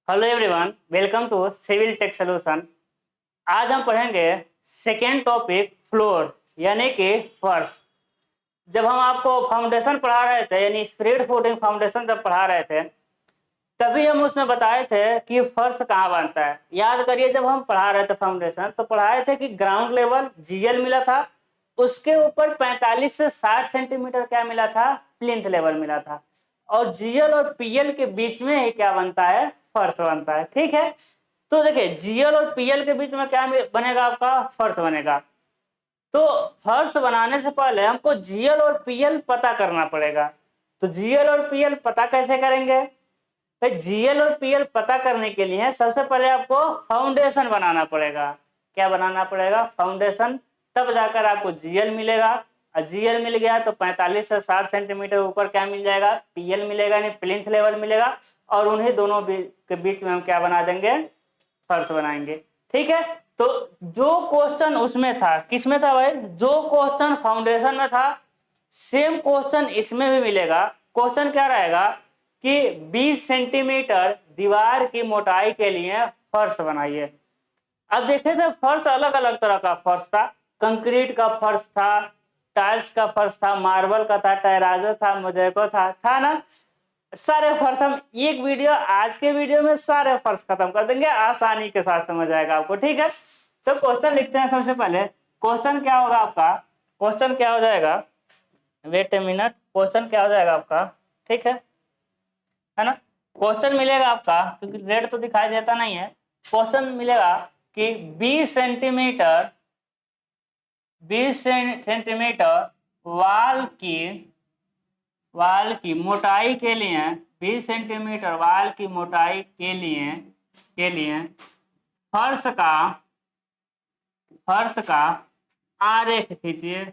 Hello everyone, welcome to civil tech solution. आज हम पढ़ेंगे सेकेंड टॉपिक फ्लोर यानी कि फर्श। जब हम आपको फाउंडेशन पढ़ा रहे थे यानी स्प्रेड फुटिंग फाउंडेशन जब पढ़ा रहे थे तभी हम उसमें बताए थे कि फर्श कहाँ बनता है। याद करिए, जब हम पढ़ा रहे थे फाउंडेशन तो पढ़ाए थे कि ग्राउंड लेवल जीएल मिला था, उसके ऊपर 45 से 60 सेंटीमीटर क्या मिला था, प्लिंथ लेवल मिला था, और जीएल और पीएल के बीच में ही क्या बनता है, फर्श बनता है। ठीक है, तो देखिए जीएल और पीएल के बीच में क्या बनेगा, आपका फर्श बनेगा। तो फर्श बनाने से पहले हमको जीएल और पीएल पता करना पड़ेगा। तो जीएल और पीएल पता कैसे करेंगे? तो जीएल और पीएल पता करने के लिए सबसे पहले आपको फाउंडेशन बनाना पड़ेगा। क्या बनाना पड़ेगा? फाउंडेशन। तब जाकर आपको जीएल मिलेगा, और जीएल मिल गया तो 45 से 60 सेंटीमीटर ऊपर क्या मिल जाएगा, पीएल मिलेगा, यानी प्लिंथ लेवल मिलेगा, और उन्हीं दोनों के बीच में हम क्या बना देंगे, फर्श बनाएंगे। ठीक है, तो जो क्वेश्चन उसमें था, किसमें था भाई? जो क्वेश्चन फाउंडेशन में था सेम क्वेश्चन इसमें भी मिलेगा। क्वेश्चन क्या रहेगा कि 20 सेंटीमीटर दीवार की मोटाई के लिए फर्श बनाइए। अब देखे थे फर्श अलग अलग तरह का फर्श था, कंक्रीट का फर्श था, टाइल्स का फर्श था, मार्बल का था, टेराजो था, मोज़ेको था ना। सारे फर्श हम एक वीडियो, आज के वीडियो में सारे फर्श खत्म कर देंगे, आसानी के साथ समझ आएगा आपको। ठीक है, तो क्वेश्चन लिखते हैं। सबसे पहले क्वेश्चन क्या होगा आपका, क्वेश्चन क्या हो जाएगा, वेट ए मिनट, क्वेश्चन क्या हो जाएगा आपका, ठीक है ना। क्वेश्चन मिलेगा आपका, क्योंकि रेड तो दिखाई देता नहीं है, क्वेश्चन मिलेगा कि 20 सेंटीमीटर वाल की मोटाई के लिए, 20 सेंटीमीटर वाल की मोटाई के लिए फर्श का आरेख खींचिए,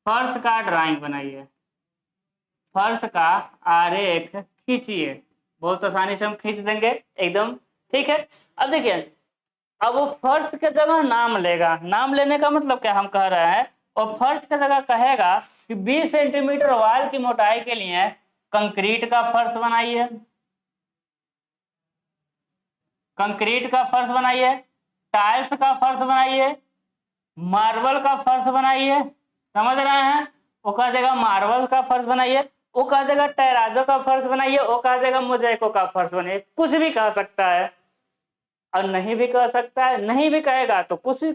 फर्श का ड्राइंग बनाइए, फर्श का आरेख खींचिए। बहुत आसानी से हम खींच देंगे एकदम। ठीक है, अब देखिए, अब वो फर्श के जगह नाम लेगा। नाम लेने का मतलब क्या हम कह रहे हैं, और फर्श के जगह कहेगा कि 20 सेंटीमीटर वाल की मोटाई के लिए कंक्रीट का फर्श बनाइए, कंक्रीट का फर्श बनाइए, टाइल्स का फर्श बनाइए, मार्बल का फर्श बनाइए। समझ रहे हैं? वो कह देगा मार्बल का फर्श बनाइए, वो कह देगा टेराजो का फर्श बनाइए, वो कह देगा मोज़ेको का फर्श बनाइए। कुछ भी कह सकता है और नहीं भी कह सकता है। नहीं भी कहेगा तो कुछ भी,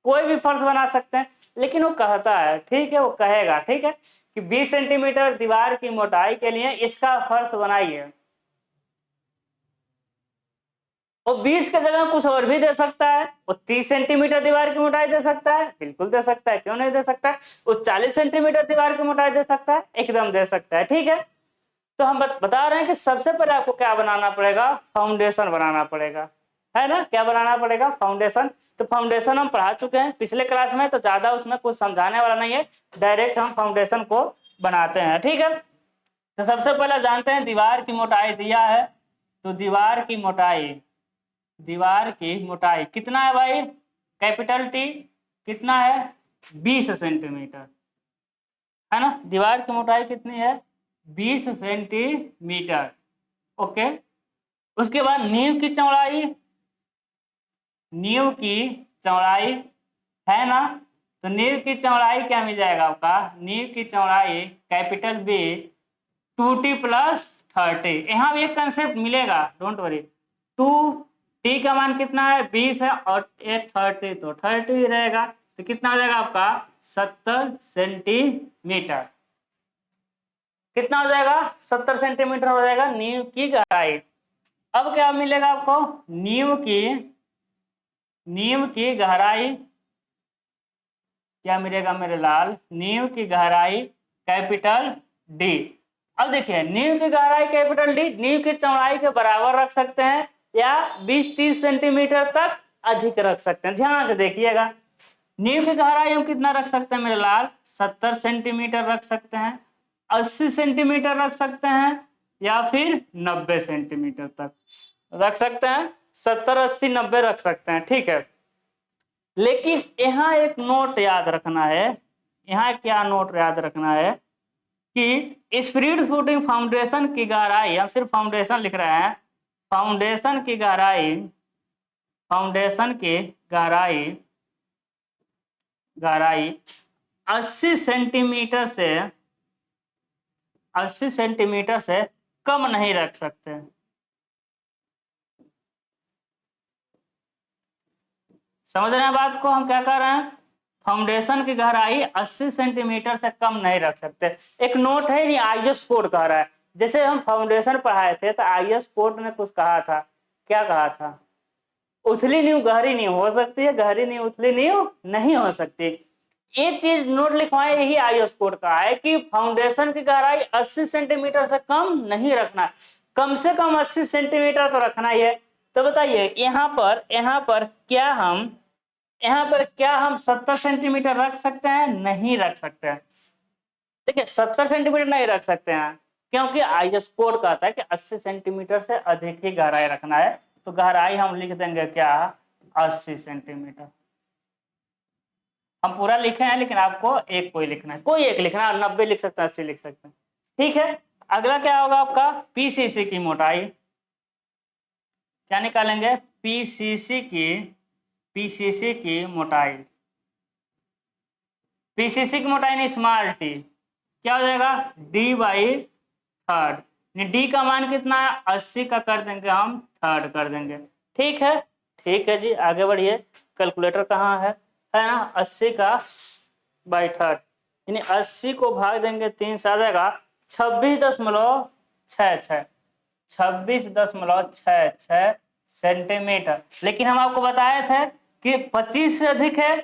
कोई भी फर्श बना सकते हैं, लेकिन वो कहता है, ठीक है, वो कहेगा, ठीक है, कि 20 सेंटीमीटर दीवार की मोटाई के लिए इसका फर्श बनाइए। वो 20 के जगह कुछ और भी दे सकता है। वो 30 सेंटीमीटर दीवार की मोटाई दे सकता है, बिल्कुल दे सकता है, क्यों नहीं दे सकता है। वो 40 सेंटीमीटर दीवार की मोटाई दे सकता है, एकदम दे सकता है। ठीक है, तो हम बता रहे हैं कि सबसे पहले आपको क्या बनाना पड़ेगा, फाउंडेशन बनाना पड़ेगा, है ना। क्या बनाना पड़ेगा? फाउंडेशन। तो फाउंडेशन हम पढ़ा चुके हैं पिछले क्लास में, तो ज्यादा उसमें कुछ समझाने वाला नहीं है, डायरेक्ट हम फाउंडेशन को बनाते हैं। ठीक है, तो सबसे पहले जानते हैं दीवार की मोटाई दिया है, तो दीवार की मोटाई कितना है भाई, कैपिटल टी, कितना है, 20 सेंटीमीटर, है ना। दीवार की मोटाई कितनी है, 20 सेंटीमीटर। ओके, उसके बाद नींव की चौड़ाई है ना, तो नींव की चौड़ाई क्या मिल जाएगा आपका, नींव की चौड़ाई कैपिटल बी 2t + 30। यहाँ भी एक कंसेप्ट मिलेगा, डोंट वरी। 2t का मान कितना है, 20 है, और 30 तो 30 ही रहेगा, तो कितना हो जाएगा आपका 70 सेंटीमीटर। कितना हो जाएगा, 70 सेंटीमीटर हो जाएगा नींव की गहराई। अब क्या मिलेगा आपको, नींव की गहराई क्या मिलेगा मेरे लाल, नींव की गहराई कैपिटल डी। अब देखिए, नींव की गहराई कैपिटल डी नींव की चौड़ाई के बराबर रख सकते हैं, या 20-30 सेंटीमीटर तक अधिक रख सकते हैं। ध्यान से देखिएगा, नींव की गहराई हम कितना रख सकते हैं मेरे लाल, 70 सेंटीमीटर रख सकते हैं, 80 सेंटीमीटर रख सकते हैं, या फिर 90 सेंटीमीटर तक रख सकते हैं। 70, 80, 90 रख सकते हैं। ठीक है, लेकिन यहाँ एक नोट याद रखना है, यहाँ क्या नोट याद रखना है कि स्प्रेड फुटिंग फाउंडेशन की गहराई, हम सिर्फ फाउंडेशन लिख रहे हैं, फाउंडेशन की गहराई, फाउंडेशन की गहराई गहराई 80 सेंटीमीटर से 80 सेंटीमीटर से कम नहीं रख सकते। समझ रहे हैं बात को, हम क्या कर रहे हैं, फाउंडेशन की गहराई 80 सेंटीमीटर से कम नहीं रख सकते। एक नोट है, नहीं आईएस कोड कह रहा है। जैसे हम फाउंडेशन पढ़ाए थे तो आईएस कोड ने कुछ कहा था, क्या कहा था, उथली नींव गहरी नींव हो सकती है, गहरी नींव उथली नींव नहीं हो सकती। एक चीज नोट लिखवाए, यही आईएस कोड का है कि फाउंडेशन की गहराई 80 सेंटीमीटर से कम नहीं रखना, कम से कम 80 सेंटीमीटर तो रखना ही है। तो बताइए यहाँ पर क्या हम 70 सेंटीमीटर रख सकते हैं, नहीं रख सकते हैं। ठीक है, 70 सेंटीमीटर नहीं रख सकते हैं, क्योंकि आईएस कोड कहता है कि 80 सेंटीमीटर से अधिक ही गहराई रखना है। तो गहराई हम लिख देंगे क्या, 80 सेंटीमीटर। हम पूरा लिखे हैं, लेकिन आपको एक कोई लिखना है, कोई एक लिखना है, 90 लिख सकते हैं, 80 लिख सकते हैं। ठीक है, अगला क्या होगा आपका, पीसीसी की मोटाई। क्या निकालेंगे, पीसीसी की मोटाई, पीसीसी की मोटाई नहीं, स्मॉल टी, क्या हो जाएगा, डी बाई थर्ड। डी का मान कितना है, 80 का कर देंगे हम थर्ड कर देंगे। ठीक है, ठीक है जी, आगे बढ़िए। कैलकुलेटर कहाँ है ना, 80 का बाई थर्ड, यानी 80 को भाग देंगे 3 से आ जाएगा 26.66, 26.66 सेंटीमीटर। लेकिन हम आपको बताए थे कि 25 से अधिक है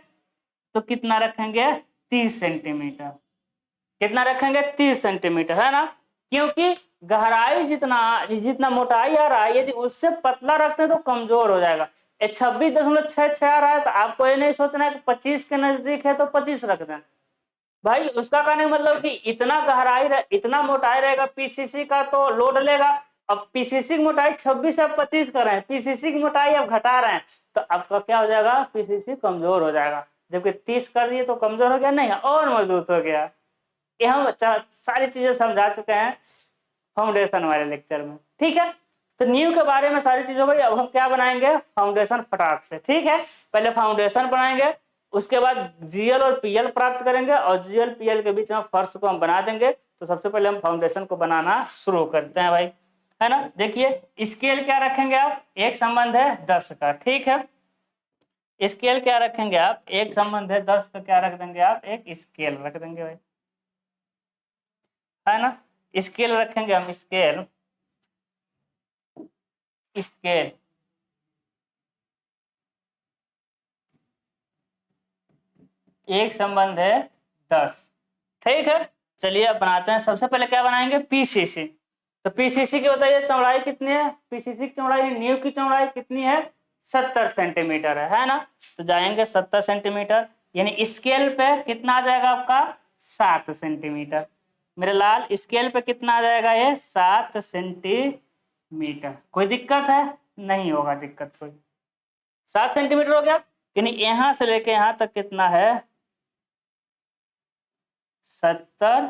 तो कितना रखेंगे, 30 सेंटीमीटर। कितना रखेंगे, 30 सेंटीमीटर, है ना। क्योंकि गहराई जितना मोटाई आ रहा है, यदि उससे पतला रखते हैं तो कमजोर हो जाएगा। 26.66 आ रहा है तो आपको ये नहीं सोचना है कि 25 के नजदीक है तो 25 रख दें। भाई उसका कहने का मतलब कि इतना मोटाई रहेगा पीसीसी का तो लोड लेगा। अब पीसीसी की मोटाई 26 से 25 कर रहे हैं, पीसीसी की मोटाई अब घटा रहे हैं, तो आपका क्या हो जाएगा, पीसीसी कमजोर हो जाएगा। जबकि 30 कर दिए तो कमजोर हो गया नहीं, और मजबूत हो गया। ये हम सारी चीजें समझा चुके हैं फाउंडेशन वाले लेक्चर में। ठीक है, तो नींव के बारे में सारी चीजों पर अब हम क्या बनाएंगे, फाउंडेशन फटाक से। ठीक है, पहले फाउंडेशन बनाएंगे, उसके बाद जीएल और पीएल प्राप्त करेंगे, और जीएल पीएल के बीच में फर्श को हम बना देंगे। तो सबसे पहले हम फाउंडेशन को बनाना शुरू करते हैं भाई, है ना। देखिए स्केल क्या रखेंगे आप, एक संबंध है 10 का। ठीक है, स्केल क्या रखेंगे आप, एक संबंध है 10 का, क्या रख देंगे आप, एक स्केल रख देंगे भाई, है ना। स्केल रखेंगे हम, स्केल एक संबंध है 10। ठीक है, चलिए अब बनाते हैं। सबसे पहले क्या बनाएंगे, पीसीसी। तो पीसीसी की बताइए चौड़ाई कितनी है, पीसीसी की चौड़ाई, नींव की चौड़ाई कितनी है, 70 सेंटीमीटर है ना। तो जाएंगे 70 सेंटीमीटर, यानी स्केल पे कितना आ जाएगा आपका, 7 सेंटीमीटर। मेरे लाल स्केल पे कितना आ जाएगा, ये 7 सेंटीमीटर। कोई दिक्कत है, नहीं होगा दिक्कत कोई। 7 सेंटीमीटर हो गया, यानी यहां से लेके यहां तक कितना है, 70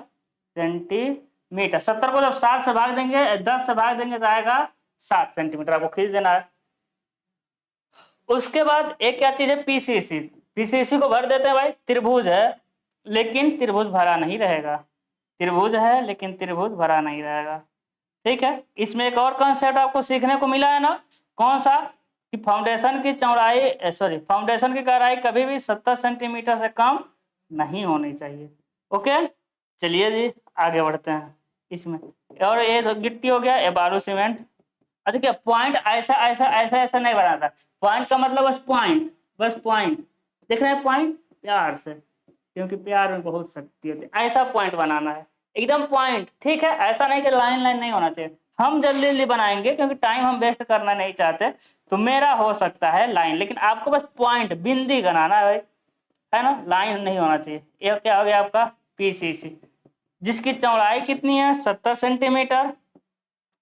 सेंटीमीटर। 70 को जब 7 से भाग देंगे, 10 से भाग देंगे तो आएगा 7 सेंटीमीटर, आपको खींच देना है। उसके बाद एक क्या चीज है, पीसीसी। पीसीसी को भर देते हैं भाई, त्रिभुज है लेकिन त्रिभुज भरा नहीं रहेगा, त्रिभुज है लेकिन त्रिभुज भरा नहीं रहेगा। ठीक है, इसमें एक और कॉन्सेप्ट आपको सीखने को मिला है ना, कौन सा, कि फाउंडेशन की चौड़ाई फाउंडेशन की गहराई कभी भी 70 सेंटीमीटर से कम नहीं होनी चाहिए। ओके, चलिए जी आगे बढ़ते हैं इसमें। और ये तो गिट्टी हो गया, ये बालू सीमेंट। देखिए पॉइंट ऐसा ऐसा ऐसा ऐसा नहीं बनाता, पॉइंट का मतलब बस पॉइंट देख रहे हैं, पॉइंट प्यार से, क्योंकि प्यार में बहुत शक्ति होती है, ऐसा पॉइंट बनाना है, एकदम पॉइंट। ठीक है, ऐसा नहीं कि लाइन लाइन नहीं होना चाहिए, हम जल्दी जल्दी बनाएंगे क्योंकि टाइम हम वेस्ट करना नहीं चाहते। तो मेरा हो सकता है लाइन, लेकिन आपको बस पॉइंट बिंदी बनाना है भाई, है ना, लाइन नहीं होना चाहिए। ये क्या हो गया आपका, पीसीसी, जिसकी चौड़ाई कितनी है, 70 सेंटीमीटर,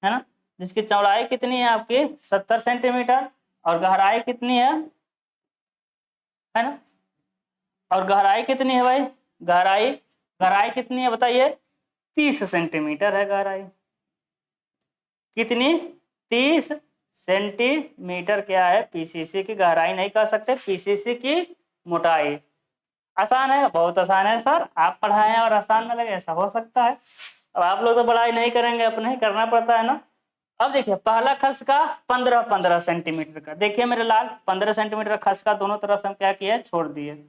है ना, जिसकी चौड़ाई कितनी है आपकी 70 सेंटीमीटर, और गहराई कितनी है ना, और गहराई कितनी है भाई, गहराई गहराई कितनी है बताइए, 30 सेंटीमीटर है गहराई। कितनी, 30 सेंटीमीटर क्या है, पीसीसी की गहराई नहीं कह सकते, पीसीसी की मोटाई। आसान है, बहुत आसान है सर, आप पढ़ाएं और आसान न लगे, ऐसा हो सकता है। अब आप लोग तो पढ़ाई नहीं करेंगे, अपने ही करना पड़ता है ना। अब देखिए पहला खसका 15-15 सेंटीमीटर का, देखिए मेरे लाल 15 सेंटीमीटर का खसका दोनों तरफ से हम क्या किए, छोड़ दिए।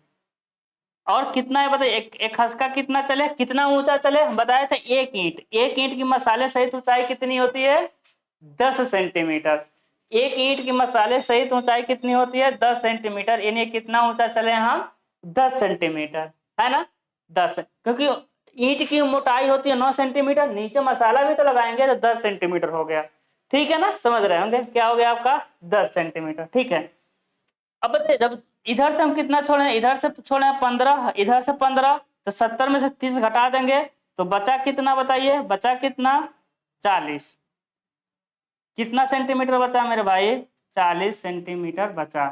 और कितना है बताइए, एक खसका कितना चले, कितना ऊंचा चले, हम बताए थे 1 ईंट, 1 ईंट की मसाले सहित ऊंचाई कितनी होती है, 10 सेंटीमीटर। 1 ईंट की मसाले सहित ऊंचाई कितनी होती है, 10 सेंटीमीटर, यानी कितना ऊंचा चले हम, 10 सेंटीमीटर, है ना। 10, क्योंकि ईंट की मोटाई होती है 9 सेंटीमीटर, नीचे मसाला भी तो लगाएंगे तो 10 सेंटीमीटर हो गया, ठीक है ना, समझ रहे होंगे क्या हो गया आपका, 10 सेंटीमीटर, ठीक है। अब बताइए जब इधर से हम कितना छोड़े, इधर से छोड़े 15, इधर से 15, तो 70 में से 30 घटा देंगे तो बचा कितना बताइए, बचा कितना, 40। कितना सेंटीमीटर बचा मेरे भाई, 40 सेंटीमीटर बचा।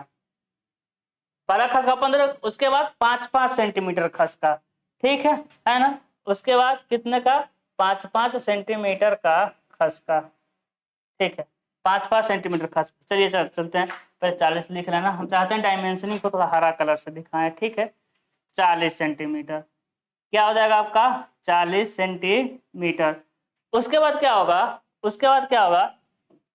पहला खसका 15, उसके बाद 5-5 सेंटीमीटर खसका, ठीक है ना। उसके बाद कितने का, 5-5 सेंटीमीटर का खसका, ठीक है, 5-5 सेंटीमीटर खसका। चलिए चलते हैं, पहले 40 लिख लेना, हम चाहते हैं डायमेंशनिंग को थोड़ा हरा कलर से दिखाएं, ठीक है। 40 सेंटीमीटर क्या हो जाएगा आपका, 40 सेंटीमीटर। उसके बाद क्या होगा, उसके बाद क्या होगा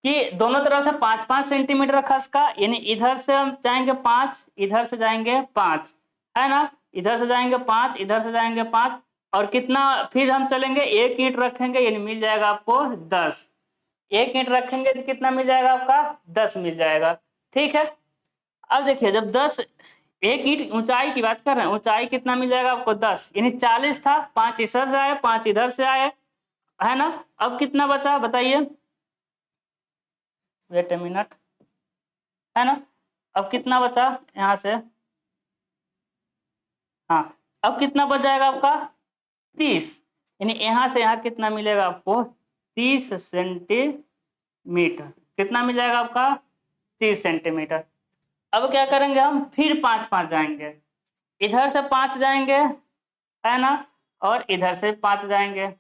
कि दोनों तरफ से 5-5 सेंटीमीटर खसका, यानी इधर से हम जाएंगे 5, इधर से जाएंगे 5, है ना, इधर से जाएंगे 5, इधर से जाएंगे 5, और कितना फिर हम चलेंगे, 1 ईंट रखेंगे, यानी मिल जाएगा आपको 10। 1 ईंट रखेंगे तो कितना मिल जाएगा आपका, 10 मिल जाएगा, ठीक है। अब देखिए जब 10, 1 ईंट ऊंचाई की बात कर रहे हैं, ऊंचाई कितना मिल जाएगा आपको, 10, यानी 40 था, 5 इधर से आए, 5 इधर से आए, है ना। अब कितना बचा बताइए, वेट ए मिनट, है ना। अब कितना बचा यहाँ से, हाँ, अब कितना बच जाएगा आपका, 30, यानी यहाँ से यहाँ कितना मिलेगा आपको, 30 सेंटीमीटर, कितना मिल जाएगा आपका, 30 सेंटीमीटर। अब क्या करेंगे हम, फिर 5-5 जाएंगे, इधर से 5 जाएंगे, है ना, और इधर से 5 जाएंगे,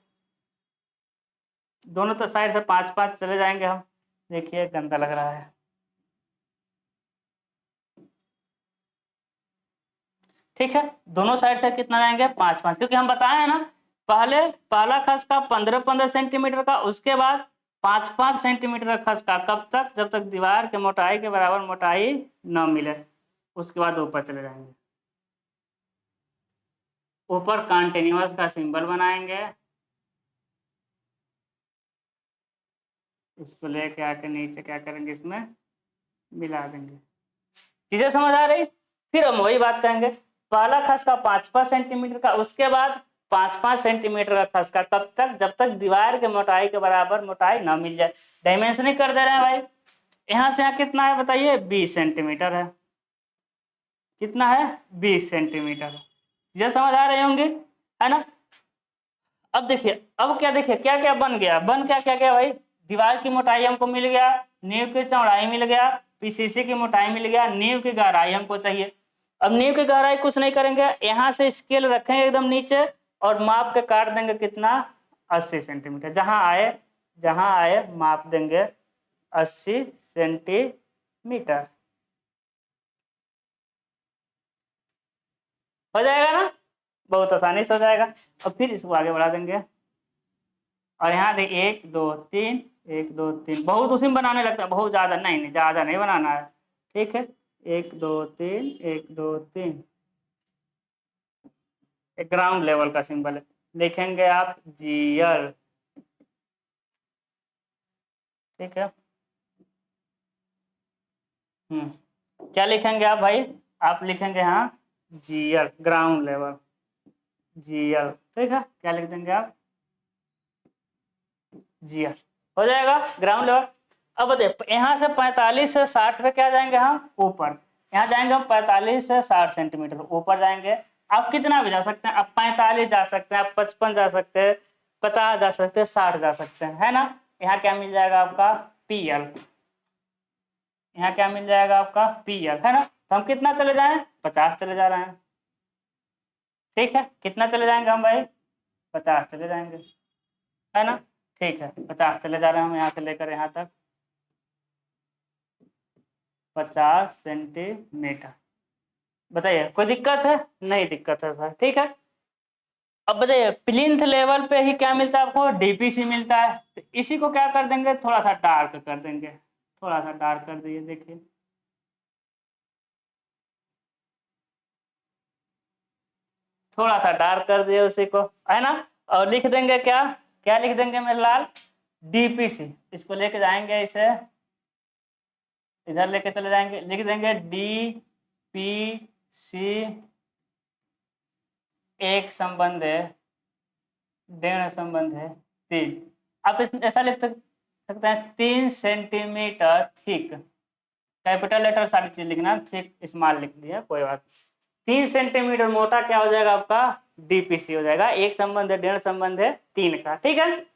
दोनों तो साइड से 5-5 चले जाएंगे हम। देखिए गंदा लग रहा है, ठीक है, दोनों साइड से कितना जाएंगे, 5-5, क्योंकि हम बताए हैं ना, पहले पहला खसका 15-15 सेंटीमीटर का, उसके बाद 5-5 सेंटीमीटर का खसका, कब तक, जब तक दीवार के मोटाई के बराबर मोटाई न मिले, उसके बाद ऊपर चले जाएंगे। ऊपर कंटिन्यूअस का सिंबल बनाएंगे, इसको लेके आके नीचे क्या करेंगे, इसमें मिला देंगे। चीजें समझ आ रही, फिर हम वही बात करेंगे, पहला खसका 5-5 सेंटीमीटर का, उसके बाद 5-5 सेंटीमीटर का खसका, कब तक, जब तक दीवार के मोटाई के बराबर मोटाई ना मिल जाए। डायमेंशनिंग कर दे रहे हैं भाई, यहाँ से यहाँ कितना है बताइए, 20 सेंटीमीटर है, कितना है, 20 सेंटीमीटर। चीजें समझ आ रही होंगी, है ना। अब देखिए, अब क्या देखिए क्या क्या बन गया, बन क्या गया भाई, दीवार की मोटाई हमको मिल गया, नींव की चौड़ाई मिल गया, पीसीसी की मोटाई मिल गया, नींव की गहराई हमको चाहिए। अब नींव की गहराई कुछ नहीं करेंगे, यहाँ से स्केल रखेंगे एकदम नीचे और माप के काट देंगे कितना, 80 सेंटीमीटर, जहां आए माप देंगे 80 सेंटीमीटर, हो जाएगा ना, बहुत आसानी से हो जाएगा। अब फिर इसको आगे बढ़ा देंगे, और यहाँ देखिए 1 2 3, 1 2 3, बहुत उसी में बनाने लगता है, बहुत ज़्यादा नहीं, नहीं ज़्यादा नहीं बनाना है, ठीक है। 1 2 3, 1 2 3, एक ग्राउंड लेवल का सिंबल है, लिखेंगे आप जीएल, ठीक है। क्या लिखेंगे आप भाई, आप लिखेंगे यहाँ जीएल, ग्राउंड लेवल, जीएल, ठीक है, क्या लिख देंगे आप, जीएल, हो जाएगा ग्राउंड लेवल। अब देखिए यहाँ से 45 से 60 पे क्या जाएंगे हम, ऊपर, यहाँ जाएंगे हम 45 से 60 सेंटीमीटर ऊपर जाएंगे। आप कितना भी जा सकते हैं, आप 45 जा सकते हैं, आप 55 जा सकते हैं, 50 जा सकते हैं, 60 जा सकते हैं, है ना। यहाँ क्या मिल जाएगा आपका, पीएल, यहाँ क्या मिल जाएगा आपका, पीएल, है ना। तो हम कितना चले जाए, 50 चले जा रहे हैं, ठीक है, कितना चले जाएंगे हम भाई, 50 चले जाएंगे, है ना, ठीक है, 50 चले जा रहे हैं हम यहाँ से लेकर यहाँ तक। 50 सेंटीमीटर। बताइए कोई दिक्कत है? नहीं दिक्कत है सर, ठीक है। अब बताइए प्लिंथ लेवल पे ही क्या मिलता है आपको? डीपीसी मिलता है। तो इसी को क्या कर देंगे, थोड़ा सा डार्क कर देंगे, थोड़ा सा डार्क कर दिए, देखिए थोड़ा सा डार्क कर दिए उसी को, है ना। और लिख देंगे क्या, क्या लिख देंगे मेरे लाल? डीपीसी। इसको लेके जाएंगे, इसे इधर लेके चले जाएंगे, लिख देंगे डी पी सी एक संबंध है, डेढ़ संबंध है 3। आप ऐसा लिख सकते हैं 3 सेंटीमीटर थिक। कैपिटल लेटर सारी चीज लिखना, थिक स्मॉल लिख दिया, कोई बात। 3 सेंटीमीटर मोटा क्या हो जाएगा आपका? डीपीसी हो जाएगा। एक संबंध है, डेढ़ संबंध है 3 का, ठीक है।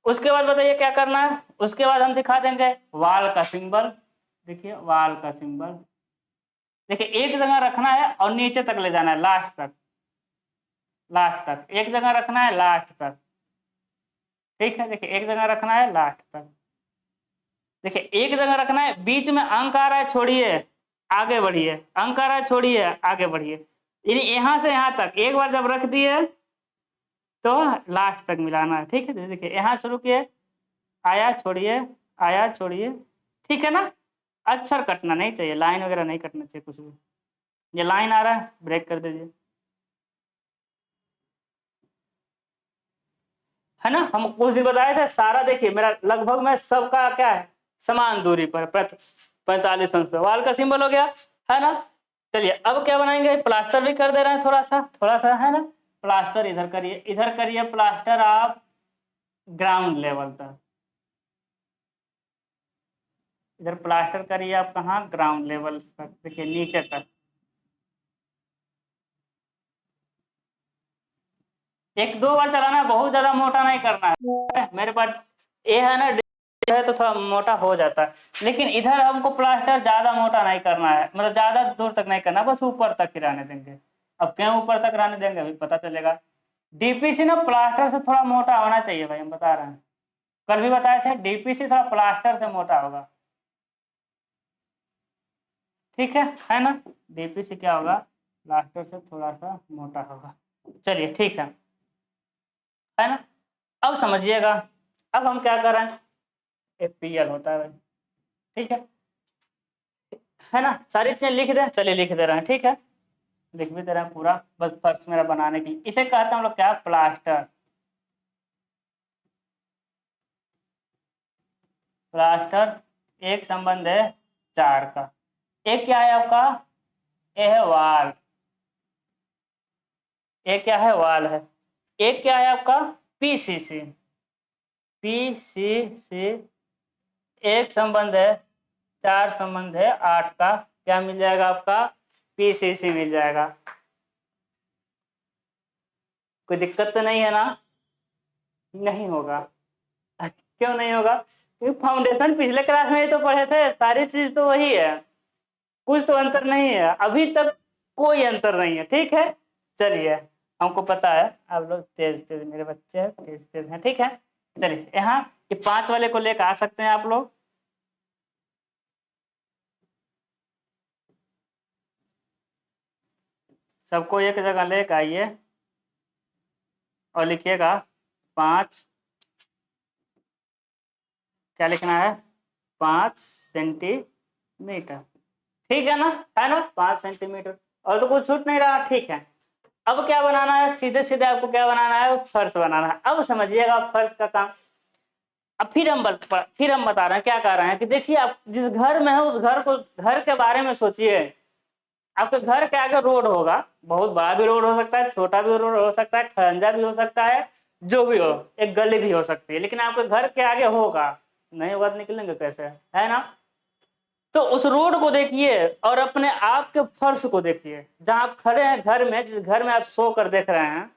उसके बाद बताइए क्या करना है। उसके बाद हम दिखा देंगे वाल का सिंबल। देखिए वाल का सिंबल, देखिए एक जगह रखना है और नीचे तक ले जाना है, लास्ट तक, लास्ट तक एक जगह रखना है, लास्ट तक, ठीक है। देखिए एक जगह रखना है, लास्ट तक, देखिए एक जगह रखना है। बीच में अंक आ रहा है, छोड़िए आगे बढ़िए, अंक आ रहा है, छोड़िए आगे बढ़िए। यानी यहां से यहां तक एक बार जब रख दिए तो लास्ट तक मिलाना है, ठीक है। देखिए यहां शुरू किए, आया छोड़िए, आया छोड़िए, ठीक है ना। अक्षर कटना नहीं चाहिए, लाइन वगैरह नहीं कटना चाहिए कुछ भी। ये लाइन आ रहा है, ब्रेक कर दीजिए, है ना। हम उस दिन बताए थे सारा, देखिए मेरा लगभग में सबका क्या है, समान दूरी पर 45 अंश पे वाल का सिंबल हो गया, है ना। चलिए अब क्या बनाएंगे, प्लास्टर भी कर दे रहे हैं थोड़ा सा, थोड़ा सा, है ना। प्लास्टर इधर करिए, इधर करिए प्लास्टर आप ग्राउंड लेवल तक, इधर प्लास्टर करिए आप कहाँ, ग्राउंड लेवल तक, देखिए नीचे तक। एक दो बार चलाना है, बहुत ज्यादा मोटा नहीं करना है। मेरे पास ये है ना, है तो थोड़ा मोटा हो जाता है, लेकिन इधर हमको प्लास्टर ज्यादा मोटा नहीं करना है, मतलब ज्यादा दूर तक नहीं करना, बस ऊपर तक ही रहने देंगे। अब क्यों ऊपर तक रहने देंगे अभी पता चलेगा। डीपीसी ना प्लास्टर से थोड़ा मोटा होना चाहिए भाई, हम बता रहे हैं, कल भी बताए थे, डीपीसी थोड़ा प्लास्टर से मोटा होगा, ठीक है ना। डीपीसी क्या होगा, प्लास्टर से थोड़ा सा मोटा होगा। चलिए ठीक है ना। अब समझिएगा, अब हम क्या कर रहे हैं, एपीएल होता है भाई, ठीक है ना। सारी चीजें लिख दें, चलिए लिख दे रहे हैं, ठीक है, लिख भी दे रहे हैं पूरा, बस फर्श मेरा बनाने के लिए। इसे कहते हैं हम लोग क्या, प्लास्टर। प्लास्टर एक संबंध है 4 का। एक क्या है आपका, ये है वाल, एक क्या है, वाल है। एक क्या है आपका, पीसीसी। पीसीसी एक संबंध है, 4 संबंध है 8 का, क्या मिल जाएगा आपका, पीसीसी मिल जाएगा। कोई दिक्कत तो नहीं है ना? नहीं होगा। क्यों नहीं होगा, क्योंकि फाउंडेशन पिछले क्लास में ही तो पढ़े थे, सारी चीज तो वही है, कुछ तो अंतर नहीं है, अभी तक कोई अंतर नहीं है, ठीक है। चलिए हमको पता है आप लोग तेज तेज मेरे बच्चे हैं, तेज तेज हैं, ठीक है। चलिए यहाँ ये 5 वाले को लेकर आ सकते हैं आप लोग। सबको एक जगह लेकर आइए और लिखिएगा 5, क्या लिखना है, 5 सेंटीमीटर, ठीक है ना 5 सेंटीमीटर। और तो कुछ छूट नहीं रहा, ठीक है। अब क्या बनाना है, सीधे सीधे आपको क्या बनाना है, फर्श बनाना है। अब समझिएगा फर्श का काम। अब फिर हम बता रहे हैं क्या कर रहे हैं कि देखिए आप जिस घर में है उस घर के बारे में सोचिए। आपके घर के आगे रोड होगा, बहुत बड़ा भी रोड हो सकता है, छोटा भी रोड हो सकता है, खरंजा भी हो सकता है, जो भी हो, एक गली भी हो सकती है, लेकिन आपके घर के आगे होगा, नहीं होगा तो निकलेंगे कैसे, है ना। तो उस रोड को देखिए और अपने आप के फर्श को देखिए, जहां आप खड़े हैं घर में, जिस घर में आप सो कर देख रहे हैं,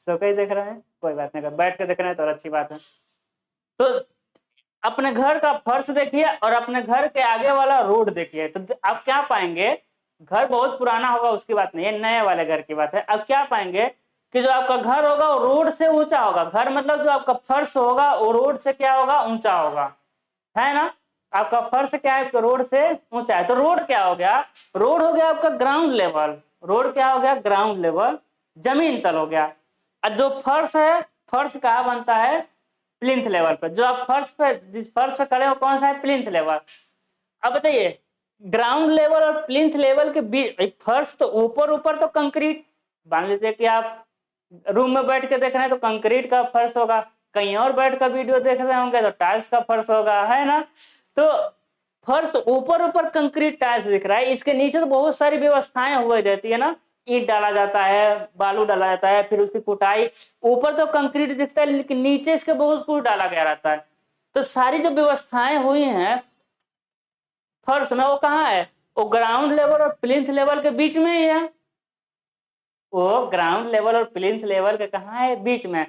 सो कर ही देख रहे हैं, कोई बात नहीं, अगर बैठ कर देख रहे हैं तो और अच्छी बात है। तो अपने घर का फर्श देखिए और अपने घर के आगे वाला रोड देखिए, तो आप क्या पाएंगे, घर बहुत पुराना होगा उसकी बात नहीं है, नए वाले घर की बात है। अब क्या पाएंगे कि जो आपका घर होगा वो रोड से ऊंचा होगा, घर मतलब जो आपका फर्श होगा वो रोड से क्या होगा, ऊंचा होगा, है ना। आपका फर्श क्या है, रोड से ऊंचा है, तो रोड क्या हो गया, रोड हो गया आपका ग्राउंड लेवल, रोड क्या हो गया, ग्राउंड लेवल, जमीन तल हो गया। और जो फर्श है, फर्श कहाँ बनता है, प्लिंथ लेवल पर। जो आप फर्श पे, जिस फर्श पे खड़े हो कौन सा है, प्लिंथ लेवल। अब बताइए ग्राउंड लेवल और प्लिंथ लेवल के बीच, फर्श तो ऊपर ऊपर तो कंक्रीट, मान लीजिए कि आप रूम में बैठ के देख रहे हैं तो कंक्रीट का फर्श होगा, कहीं और बैठ कर वीडियो देख रहे होंगे तो टाइल्स का फर्श होगा, है ना। तो फर्श ऊपर ऊपर कंक्रीट टाइल्स दिख रहा है, इसके नीचे तो बहुत सारी व्यवस्थाएं हुई रहती है ना, ईंट डाला जाता है, बालू डाला जाता है, फिर उसकी कुटाई, ऊपर तो कंक्रीट दिखता है लेकिन नीचे इसके बहुत कुछ डाला गया रहता है। तो सारी जो व्यवस्थाएं हुई हैं फर्श में, वो कहाँ है, वो ग्राउंड लेवल और प्लिंथ लेवल के बीच में ही है, वो ग्राउंड लेवल और प्लिंथ लेवल के कहाँ है, बीच में।